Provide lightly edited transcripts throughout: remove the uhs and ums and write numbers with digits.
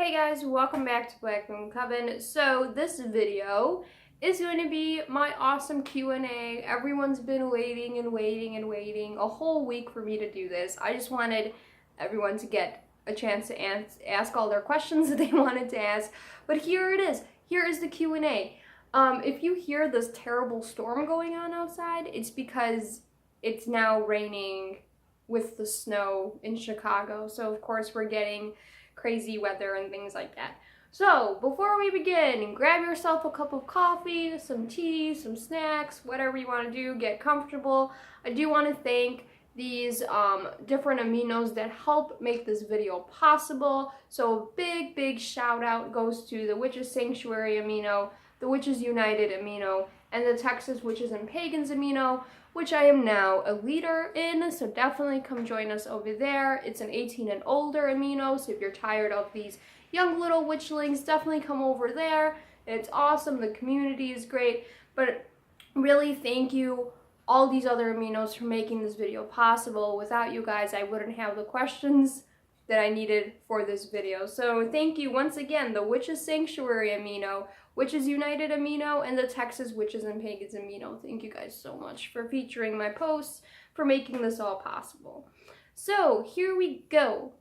Hey guys, welcome back to Black Moon Coven. So this video is going to be my awesome Q&A. Everyone's been waiting and waiting and waiting a whole week for me to do this. I just wanted everyone to get a chance to ask all their questions that they wanted to ask. But here it is. Here is the Q&A. If you hear this terrible storm going on outside, it's because it's now raining with the snow in Chicago. So of course we're getting crazy weather and things like that. So before we begin, grab yourself a cup of coffee, some tea, some snacks, whatever you want to do, get comfortable. I do want to thank these different aminos that help make this video possible. So a big shout out goes to the Witches Sanctuary amino, the Witches United amino, and the Texas Witches and Pagans amino, which I am now a leader in, so definitely come join us over there. It's an 18 and older amino, so if you're tired of these young little witchlings, definitely come over there. It's awesome, the community is great, but really thank you all these other aminos for making this video possible. Without you guys, I wouldn't have the questions that I needed for this video. So thank you once again, the Witches Sanctuary amino, Witches United amino, and the Texas Witches and Pagans amino. Thank you guys so much for featuring my posts, for making this all possible. So here we go.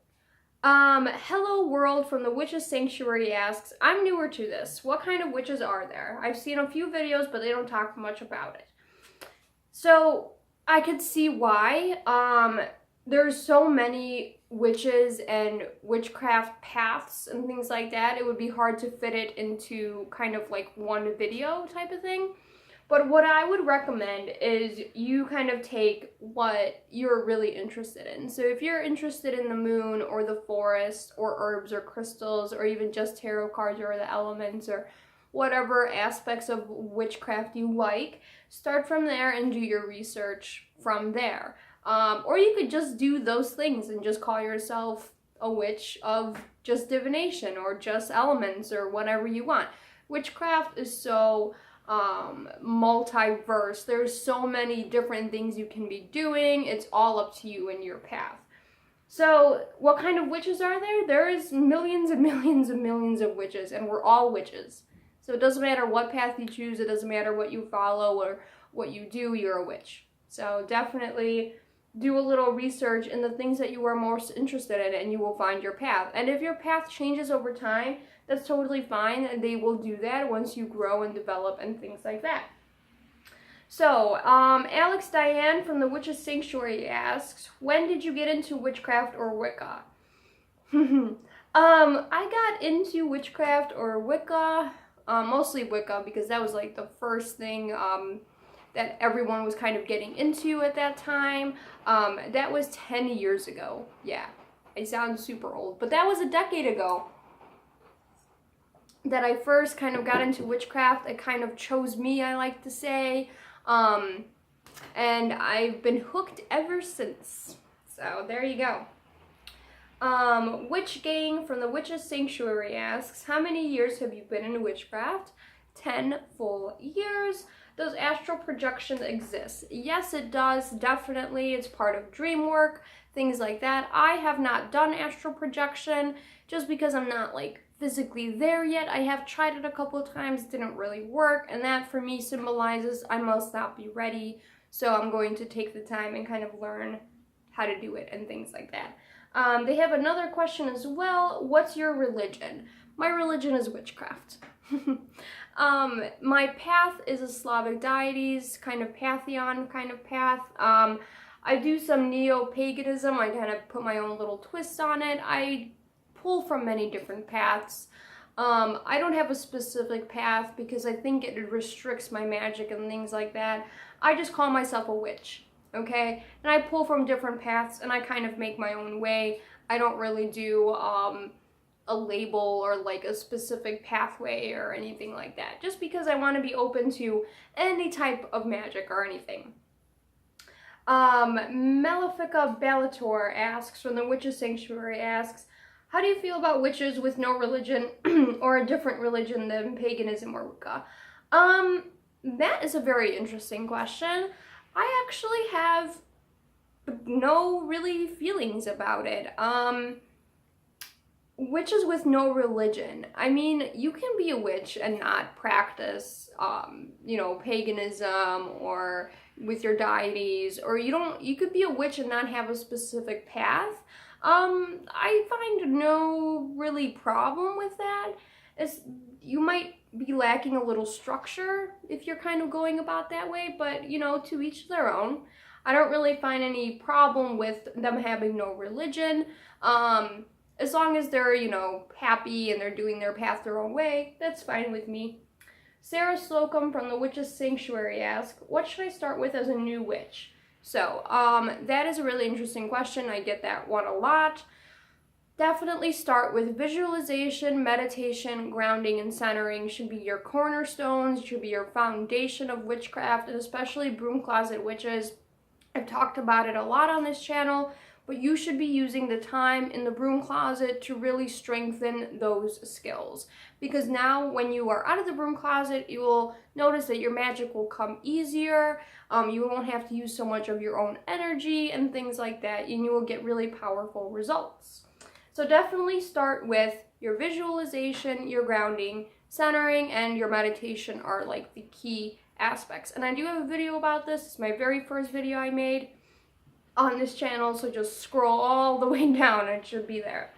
Hello World from the Witches Sanctuary asks, I'm newer to this. What kind of witches are there? I've seen a few videos, but they don't talk much about it. So I could see why. There's so many witches and witchcraft paths and things like that. It would be hard to fit it into kind of like one video type of thing. But what I would recommend is you kind of take what you're really interested in. So if you're interested in the moon or the forest or herbs or crystals or even just tarot cards or the elements or whatever aspects of witchcraft you like, start from there and do your research from there. Or you could just do those things and just call yourself a witch of just divination or just elements or whatever you want. Witchcraft is so multiverse. There's so many different things you can be doing. It's all up to you and your path. So what kind of witches are there? There is millions and millions and millions of witches, and we're all witches. So it doesn't matter what path you choose, it doesn't matter what you follow or what you do, you're a witch. So definitely do a little research in the things that you are most interested in and you will find your path. And if your path changes over time, that's totally fine, and they will do that once you grow and develop and things like that. So, Alex Diane from the Witches Sanctuary asks, when did you get into witchcraft or Wicca? I got into witchcraft or Wicca, mostly Wicca, because that was like the first thing that everyone was kind of getting into at that time. That was 10 years ago. Yeah, I sound super old, but that was a decade ago that I first kind of got into witchcraft. It kind of chose me, I like to say, and I've been hooked ever since. So there you go. Witch Gang from the Witches Sanctuary asks, how many years have you been in witchcraft? 10 full years. Does astral projection exist? Yes, it does, definitely. It's part of dream work, things like that. I have not done astral projection just because I'm not like physically there yet. I have tried it a couple of times, didn't really work, and that for me symbolizes I must not be ready, so I'm going to take the time and kind of learn how to do it and things like that. They have another question as well. What's your religion? My religion is witchcraft. My path is a Slavic deities kind of pantheon kind of path. I do some neo-paganism. I kind of put my own little twist on it. I pull from many different paths. I don't have a specific path because I think it restricts my magic and things like that. I just call myself a witch, okay? And I pull from different paths and I kind of make my own way. I don't really do a label or like a specific pathway or anything like that, just because I want to be open to any type of magic or anything. Malefica Bellator asks, from the Witches Sanctuary asks, how do you feel about witches with no religion or a different religion than paganism or Wicca? That is a very interesting question. I actually have no really feelings about it. witches with no religion. I mean, you can be a witch and not practice, you know, paganism or with your deities, or you could be a witch and not have a specific path. I find no really problem with that. You might be lacking a little structure if you're kind of going about that way, but you know, to each their own. I don't really find any problem with them having no religion. As long as they're, you know, happy and they're doing their path their own way, that's fine with me. Sarah Slocum from the Witch's Sanctuary asks, what should I start with as a new witch? So, that is a really interesting question. I get that one a lot. Definitely start with visualization, meditation, grounding, and centering should be your cornerstones, should be your foundation of witchcraft, and especially broom closet witches. I've talked about it a lot on this channel, but you should be using the time in the broom closet to really strengthen those skills. Because now when you are out of the broom closet, you will notice that your magic will come easier. You won't have to use so much of your own energy and things like that, and you will get really powerful results. So definitely start with your visualization, your grounding, centering, and your meditation are like the key aspects. And I do have a video about this. It's my very first video I made on this channel, so just scroll all the way down and it should be there.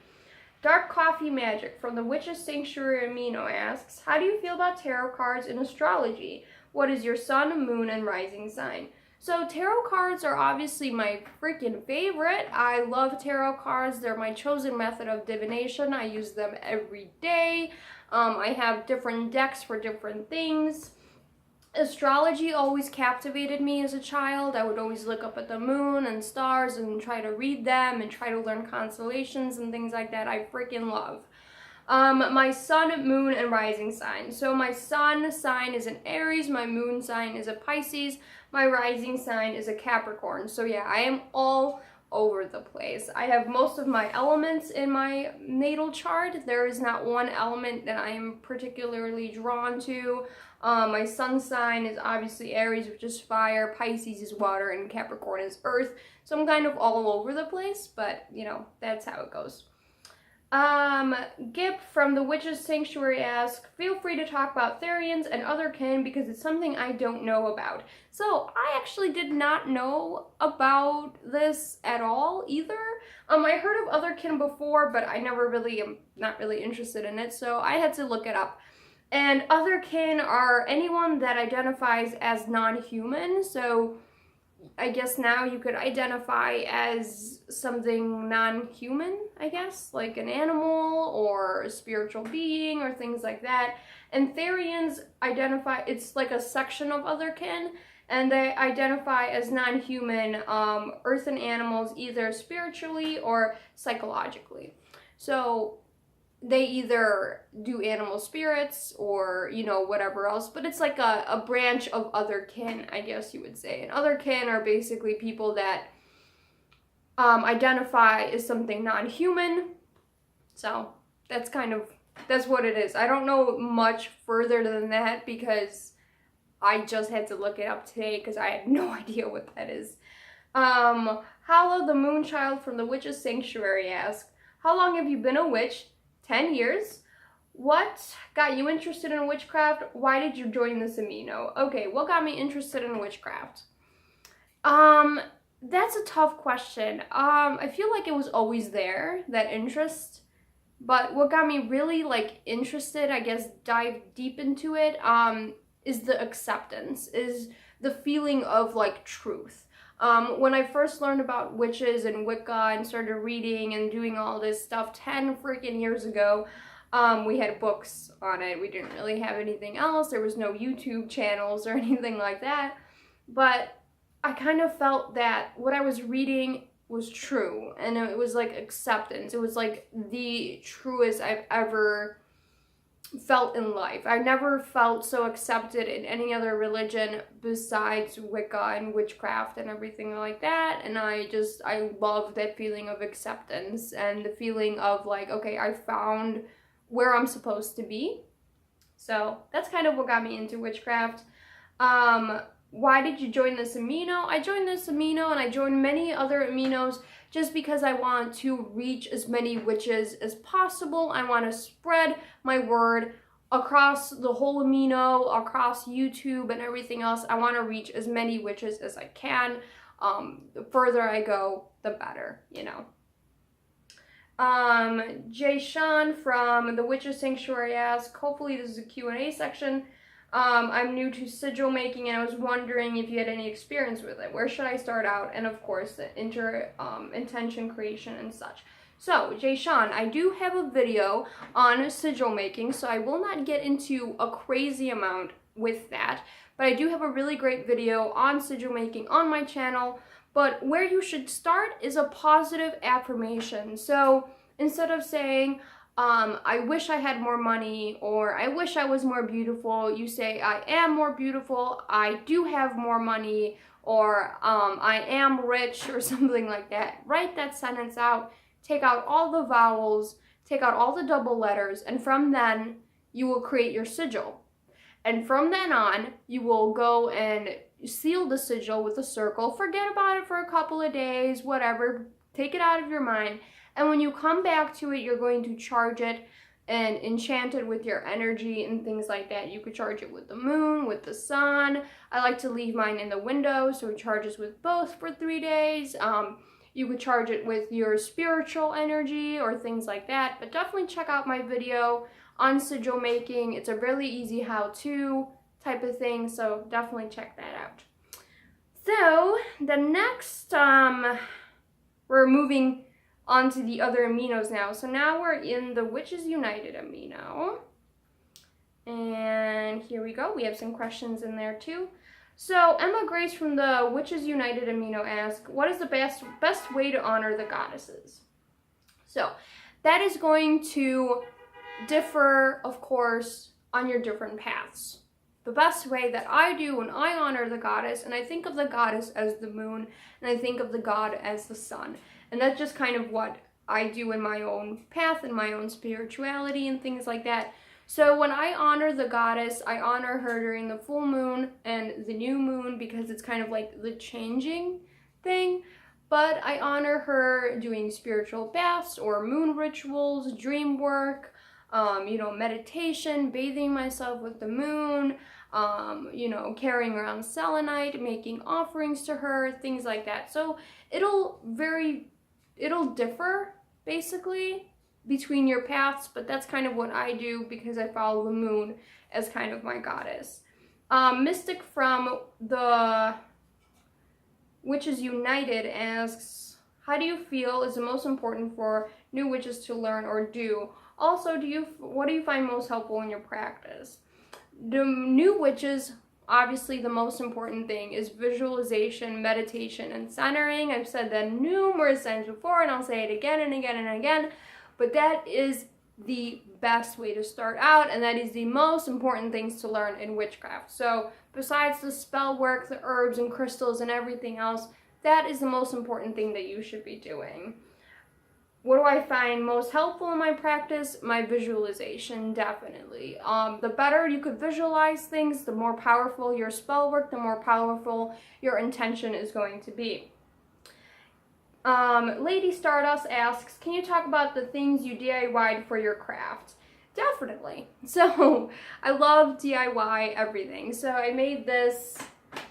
Dark Coffee Magic from the Witch's Sanctuary Amino asks, how do you feel about tarot cards in astrology? What is your sun, moon, and rising sign? So tarot cards are obviously my freaking favorite. I love tarot cards. They're my chosen method of divination. I use them every day. I have different decks for different things. Astrology always captivated me as a child. I would always look up at the moon and stars and try to read them and try to learn constellations and things like that. I freaking love. My sun, moon, and rising sign. So my sun sign is an Aries, my moon sign is a Pisces, my rising sign is a Capricorn. So yeah, I am all over the place. I have most of my elements in my natal chart. There is not one element that I am particularly drawn to. My sun sign is obviously Aries, which is fire, Pisces is water, and Capricorn is earth. So I'm kind of all over the place, but you know, that's how it goes. Gip from the Witch's Sanctuary asks, feel free to talk about Therians and other kin because it's something I don't know about. So I actually did not know about this at all either. I heard of other kin before, but I never really am not really interested in it, so I had to look it up. And other kin are anyone that identifies as non-human, so I guess now you could identify as something non-human, I guess, like an animal or a spiritual being or things like that. And Therians identify, it's like a section of other kin, and they identify as non-human, earth and animals, either spiritually or psychologically. So they either do animal spirits or, you know, whatever else, but it's like a branch of other kin, I guess you would say. And other kin are basically people that identify as something non-human. So that's what it is. I don't know much further than that because I just had to look it up today because I had no idea what that is. Hallow the Moonchild from the Witch's Sanctuary asks, how long have you been a witch? 10 years. What got you interested in witchcraft? Why did you join this amino? Okay, what got me interested in witchcraft? That's a tough question. I feel like it was always there, that interest. But what got me really like interested, I guess, dive deep into it, is the acceptance, is the feeling of like truth. When I first learned about witches and Wicca and started reading and doing all this stuff 10 freaking years ago, we had books on it. We didn't really have anything else. There was no YouTube channels or anything like that. But I kind of felt that what I was reading was true, and it was like acceptance. It was like the truest I've ever felt in life. I never felt so accepted in any other religion besides Wicca and witchcraft and everything like that. And I love that feeling of acceptance and the feeling of like, okay, I found where I'm supposed to be. So that's kind of what got me into witchcraft. Why did you join this amino? I joined this amino and I joined many other aminos just because I want to reach as many witches as possible. I want to spread my word across the whole amino, across YouTube and everything else. I want to reach as many witches as I can. The further I go, the better, you know. Jay Sean from the Witches Sanctuary asks, hopefully this is a Q&A section. I'm new to sigil making and I was wondering if you had any experience with it. Where should I start out? And of course, the intention creation and such. So, Jay Sean, I do have a video on sigil making, so I will not get into a crazy amount with that. But I do have a really great video on sigil making on my channel. But where you should start is a positive affirmation. So, instead of saying, I wish I had more money, or I wish I was more beautiful, you say, I am more beautiful, I do have more money, or I am rich, or something like that. Write that sentence out, take out all the vowels, take out all the double letters, and from then, you will create your sigil. And from then on, you will go and seal the sigil with a circle, forget about it for a couple of days, whatever, take it out of your mind. And when you come back to it, you're going to charge it and enchant it with your energy and things like that. You could charge it with the moon, with the sun. I like to leave mine in the window, so it charges with both for 3 days. You could charge it with your spiritual energy or things like that. But definitely check out my video on sigil making. It's a really easy how-to type of thing, so definitely check that out. So the next, we're moving on to the other aminos now. So now we're in the Witches United amino. And here we go. We have some questions in there too. So Emma Grace from the Witches United amino asks, what is the best way to honor the goddesses? So that is going to differ, of course, on your different paths. The best way that I do when I honor the goddess, and I think of the goddess as the moon, and I think of the god as the sun. And that's just kind of what I do in my own path and my own spirituality and things like that. So when I honor the goddess, I honor her during the full moon and the new moon because it's kind of like the changing thing. But I honor her doing spiritual baths or moon rituals, dream work, you know, meditation, bathing myself with the moon, you know, carrying around selenite, making offerings to her, things like that. So it'll differ basically between your paths, but that's kind of what I do because I follow the moon as kind of my goddess. Mystic from the Witches United asks, how do you feel is the most important for new witches to learn or do? Also, what do you find most helpful in your practice? The new witches, obviously the most important thing is visualization, meditation, and centering. I've said that numerous times before, and I'll say it again and again and again, but that is the best way to start out, and that is the most important things to learn in witchcraft. So besides the spell work, the herbs and crystals and everything else, that is the most important thing that you should be doing. What do I find most helpful in my practice? My visualization, definitely. The better you could visualize things, the more powerful your spell work, the more powerful your intention is going to be. Lady Stardust asks, can you talk about the things you DIY'd for your craft? Definitely. So, I love DIY everything. So, I made this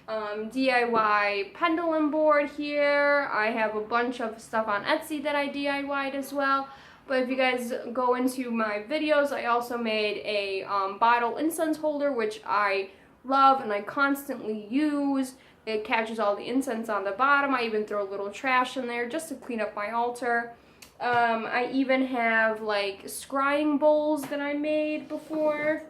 DIY pendulum board here. I have a bunch of stuff on Etsy that I DIY'd as well. But if you guys go into my videos, I also made a bottle incense holder, which I love and I constantly use. It catches all the incense on the bottom. I even throw a little trash in there just to clean up my altar. I even have like scrying bowls that I made before.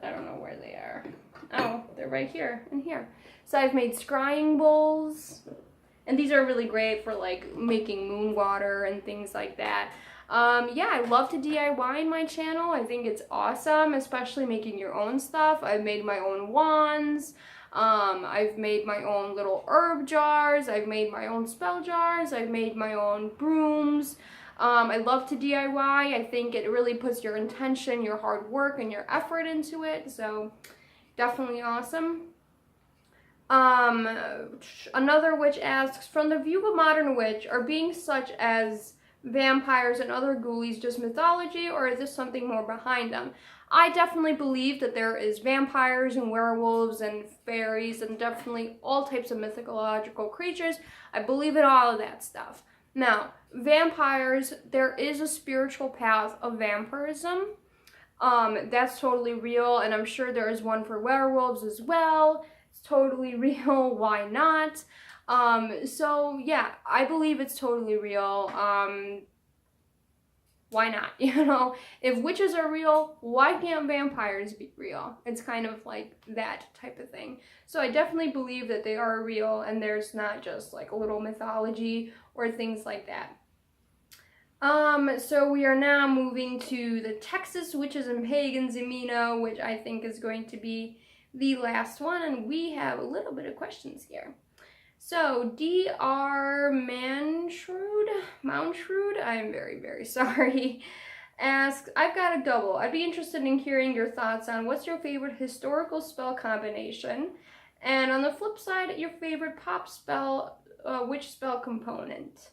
I don't know where they are. Oh, they're right here and here. So I've made scrying bowls, and these are really great for like making moon water and things like that. Yeah, I love to DIY in my channel. I think it's awesome, especially making your own stuff. I've made my own wands. I've made my own little herb jars. I've made my own spell jars. I've made my own brooms. I love to DIY. I think it really puts your intention, your hard work, and your effort into it. So definitely awesome. Another witch asks, from the view of a modern witch, are beings such as vampires and other ghoulies just mythology, or is this something more behind them? I definitely believe that there is vampires and werewolves and fairies and definitely all types of mythological creatures. I believe in all of that stuff. Now, vampires, there is a spiritual path of vampirism. That's totally real, and I'm sure there is one for werewolves as well. It's totally real. Why not? So yeah, I believe it's totally real. Why not? You know, if witches are real, why can't vampires be real? It's kind of like that type of thing. So I definitely believe that they are real, and there's not just like a little mythology or things like that. So we are now moving to the Texas Witches and Pagans Amino, which I think is going to be the last one, and we have a little bit of questions here. So Dr. Mountrude, I'm very, very sorry, asks, I've got a double. I'd be interested in hearing your thoughts on what's your favorite historical spell combination, and on the flip side, your favorite pop spell, witch spell component.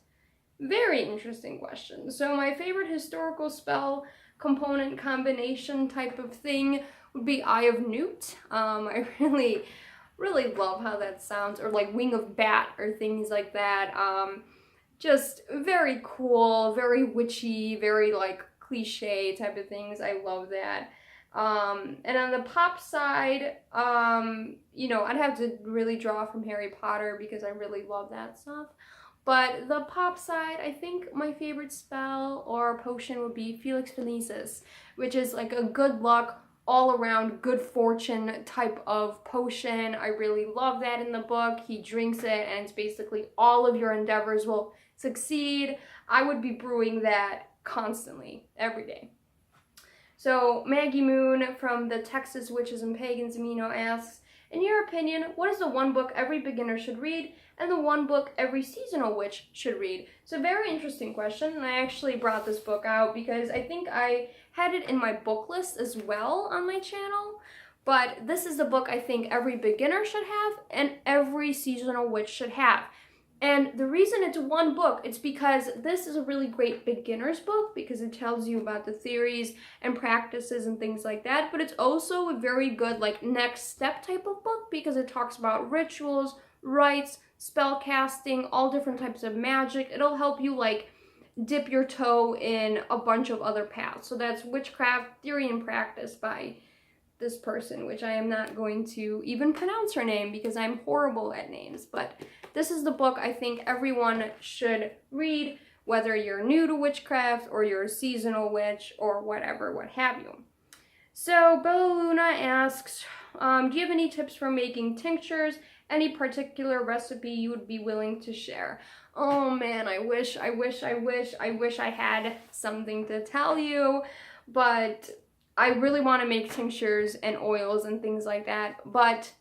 Very interesting question. So my favorite historical spell component combination type of thing would be Eye of Newt. I really love how that sounds, or like Wing of Bat or things like that. Just very cool, very witchy, very like cliche type of things. I love that. And on the pop side, you know, I'd have to really draw from Harry Potter because I really love that stuff. But the pop side, I think my favorite spell or potion would be Felix Felicis, which is like a good luck, all around good fortune type of potion. I really love that in the book. He drinks it and it's basically all of your endeavors will succeed. I would be brewing that constantly, every day. So Maggie Moon from the Texas Witches and Pagans Amino asks, in your opinion, what is the one book every beginner should read and the one book every seasonal witch should read? So very interesting question, and I actually brought this book out because I think I had it in my book list as well on my channel, but this is the book I think every beginner should have and every seasonal witch should have. And the reason it's one book, it's because this is a really great beginner's book because it tells you about the theories and practices and things like that. But it's also a very good like next step type of book because it talks about rituals, rites, spell casting, all different types of magic. It'll help you like dip your toe in a bunch of other paths. So that's Witchcraft, Theory, and Practice by this person, which I am not going to even pronounce her name because I'm horrible at names. But this is the book I think everyone should read, whether you're new to witchcraft or you're a seasonal witch or whatever, what have you. So Bella Luna asks, do you have any tips for making tinctures? Any particular recipe you would be willing to share? Oh man, I wish I had something to tell you, but I really want to make tinctures and oils and things like that, but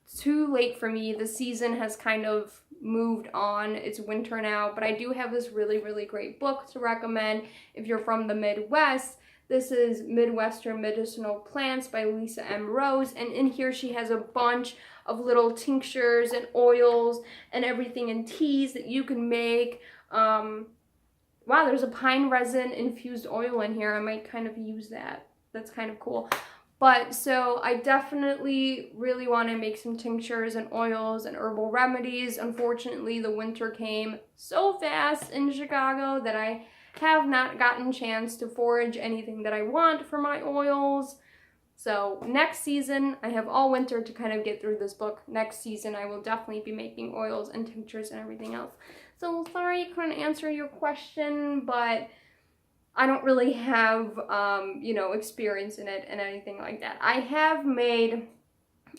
it's too late for me. The season has kind of moved on. It's winter now, but I do have this really, really great book to recommend if you're from the Midwest. This is Midwestern Medicinal Plants by Lisa M. Rose, and in here she has a bunch of little tinctures and oils and everything and teas that you can make. Wow, there's a pine resin infused oil in here. I might kind of use that. That's kind of cool. But so I definitely really want to make some tinctures and oils and herbal remedies. Unfortunately, the winter came so fast in Chicago that I have not gotten a chance to forage anything that I want for my oils. So next season, I have all winter to kind of get through this book. Next season, I will definitely be making oils and tinctures and everything else. So sorry I couldn't answer your question, but I don't really have, you know, experience in it and anything like that. I have made,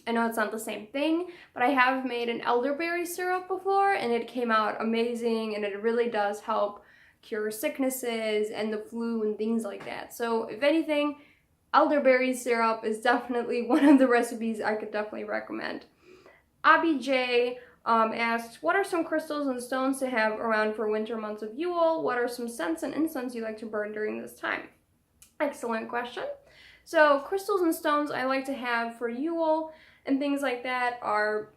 I know it's not the same thing, but I have made an elderberry syrup before and it came out amazing and it really does help cure sicknesses and the flu and things like that. So if anything, elderberry syrup is definitely one of the recipes I could definitely recommend. Abby J asks, what are some crystals and stones to have around for winter months of Yule? What are some scents and incense you like to burn during this time? Excellent question. So crystals and stones I like to have for Yule and things like that are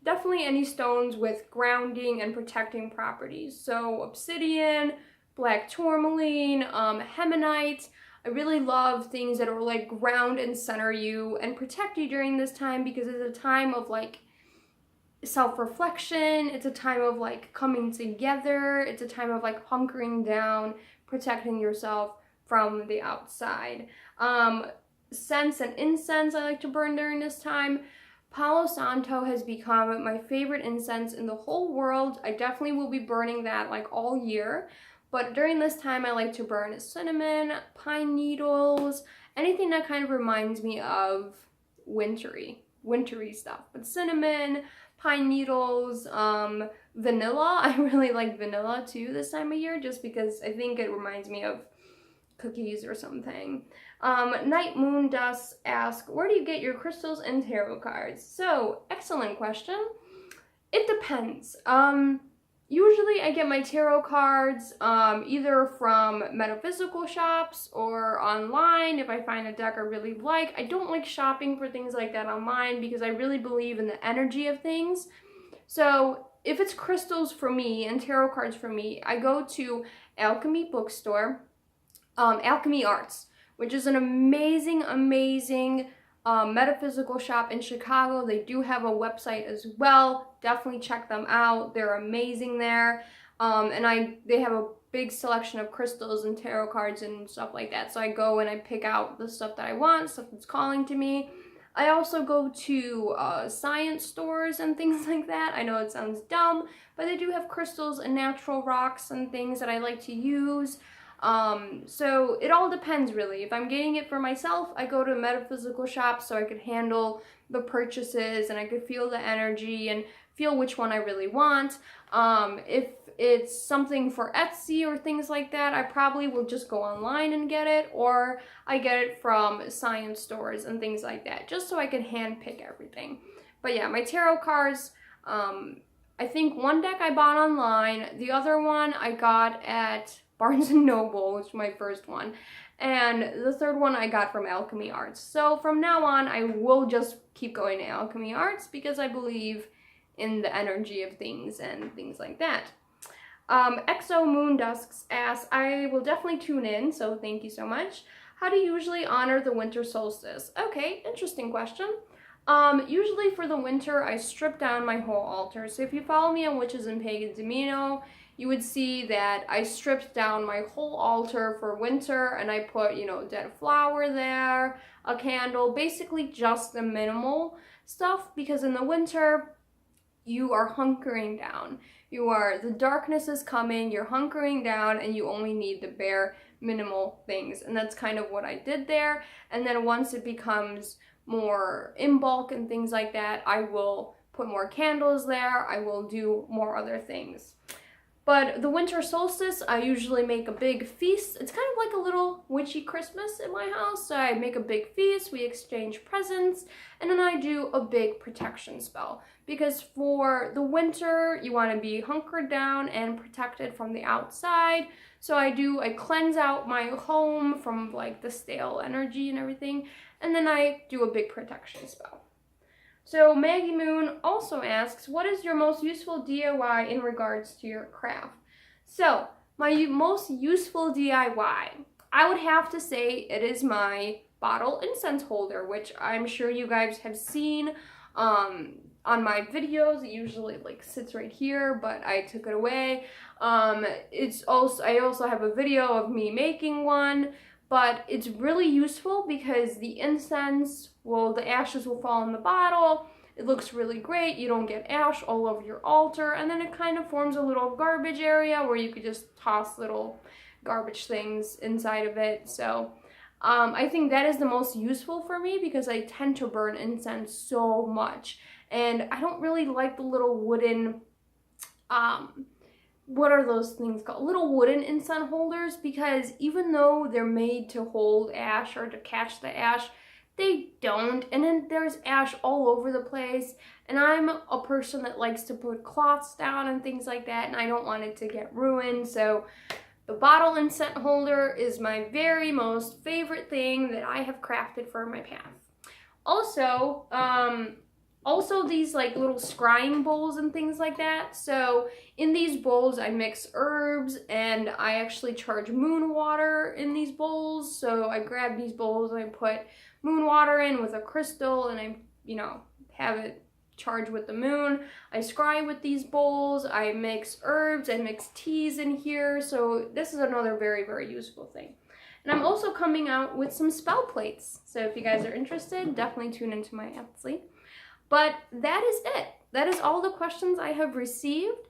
definitely any stones with grounding and protecting properties. So obsidian, black tourmaline, hemonite. I really love things that are like ground and center you and protect you during this time, because it's a time of like self-reflection, it's a time of like coming together, it's a time of like hunkering down, protecting yourself from the outside. Scents and incense I like to burn during this time. Palo Santo has become my favorite incense in the whole world. I definitely will be burning that like all year, but during this time I like to burn cinnamon, pine needles, anything that kind of reminds me of wintry stuff. But cinnamon, pine needles, vanilla. I really like vanilla too this time of year, just because I think it reminds me of cookies or something. Night Moon Dust asks, where do you get your crystals and tarot cards? So, excellent question. It depends. Usually I get my tarot cards either from metaphysical shops or online if I find a deck I really like. I don't like shopping for things like that online because I really believe in the energy of things. So if it's crystals for me and tarot cards for me, I go to Alchemy Bookstore, Alchemy Arts, which is an amazing metaphysical shop in Chicago. They do have a website as well. Definitely check them out. They're amazing there. And they have a big selection of crystals and tarot cards and stuff like that. So I go and I pick out the stuff that I want, stuff that's calling to me. I also go to science stores and things like that. I know it sounds dumb, but they do have crystals and natural rocks and things that I like to use. So it all depends really. If I'm getting it for myself, I go to a metaphysical shop so I could handle the purchases and I could feel the energy and feel which one I really want. If it's something for Etsy or things like that, I probably will just go online and get it, or I get it from science stores and things like that, just so I can hand pick everything. But yeah, my tarot cards, I think one deck I bought online, the other one I got at Barnes & Noble, which was my first one, and the third one I got from Alchemy Arts. So from now on, I will just keep going to Alchemy Arts because I believe in the energy of things and things like that. Exo Moon Dusks asks, I will definitely tune in, so thank you so much. How do you usually honor the winter solstice? Okay, interesting question. Usually for the winter, I strip down my whole altar. So if you follow me on Witches and Pagans Amino, you would see that I stripped down my whole altar for winter and I put, dead flower there, a candle, basically just the minimal stuff, because in the winter, you are hunkering down. The darkness is coming, you're hunkering down, and you only need the bare minimal things. And that's kind of what I did there. And then once it becomes more in bulk and things like that, I will put more candles there, I will do more other things. But the winter solstice, I usually make a big feast. It's kind of like a little witchy Christmas in my house. So I make a big feast, we exchange presents, and then I do a big protection spell. Because for the winter, you want to be hunkered down and protected from the outside. So I cleanse out my home from like the stale energy and everything, and then I do a big protection spell. So Maggie Moon also asks, what is your most useful DIY in regards to your craft? So my most useful DIY, I would have to say it is my bottle incense holder, which I'm sure you guys have seen on my videos. It usually like sits right here, but I took it away. I also have a video of me making one. But it's really useful because the incense, the ashes will fall in the bottle. It looks really great. You don't get ash all over your altar. And then it kind of forms a little garbage area where you could just toss little garbage things inside of it. So I think that is the most useful for me because I tend to burn incense so much. And I don't really like the little wooden, what are those things called? Little wooden incense holders, because even though they're made to hold ash or to catch the ash, they don't. And then there's ash all over the place. And I'm a person that likes to put cloths down and things like that, and I don't want it to get ruined. So the bottle incense holder is my very most favorite thing that I have crafted for my path. Also, Also these like little scrying bowls and things like that. So in these bowls I mix herbs, and I actually charge moon water in these bowls. So I grab these bowls and I put moon water in with a crystal, and I, you know, have it charged with the moon. I scry with these bowls, I mix herbs, I mix teas in here. So this is another very, very useful thing. And I'm also coming out with some spell plates. So if you guys are interested, definitely tune into my Etsy. But that is it. That is all the questions I have received.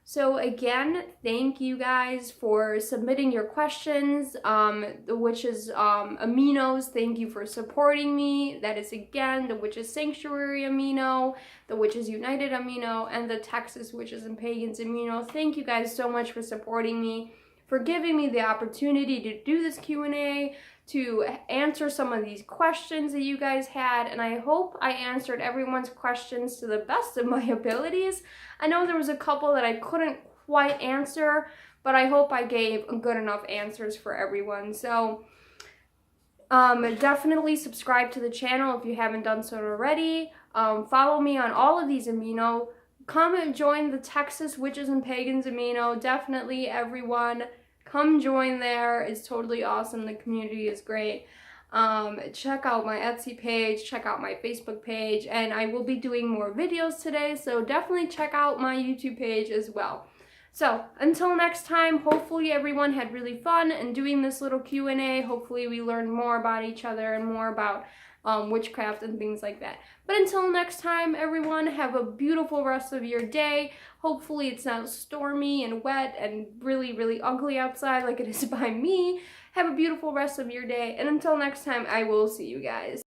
So again, thank you guys for submitting your questions. The Witches Aminos, thank you for supporting me. That is again the Witches Sanctuary Amino, the Witches United Amino, and the Texas Witches and Pagans Amino. Thank you guys so much for supporting me, for giving me the opportunity to do this Q&A, to answer some of these questions that you guys had, and I hope I answered everyone's questions to the best of my abilities. I know there was a couple that I couldn't quite answer, but I hope I gave good enough answers for everyone. So definitely subscribe to the channel if you haven't done so already. Follow me on all of these amino. Come and join the Texas Witches and Pagans Amino. Definitely, everyone. Come join there. It's totally awesome. The community is great. Check out my Etsy page. Check out my Facebook page. And I will be doing more videos today. So definitely check out my YouTube page as well. So until next time, hopefully everyone had really fun in doing this little Q&A. Hopefully we learned more about each other and more about witchcraft and things like that. But until next time, everyone, have a beautiful rest of your day. Hopefully it's not stormy and wet and really, really ugly outside like it is by me. Have a beautiful rest of your day. And until next time, I will see you guys.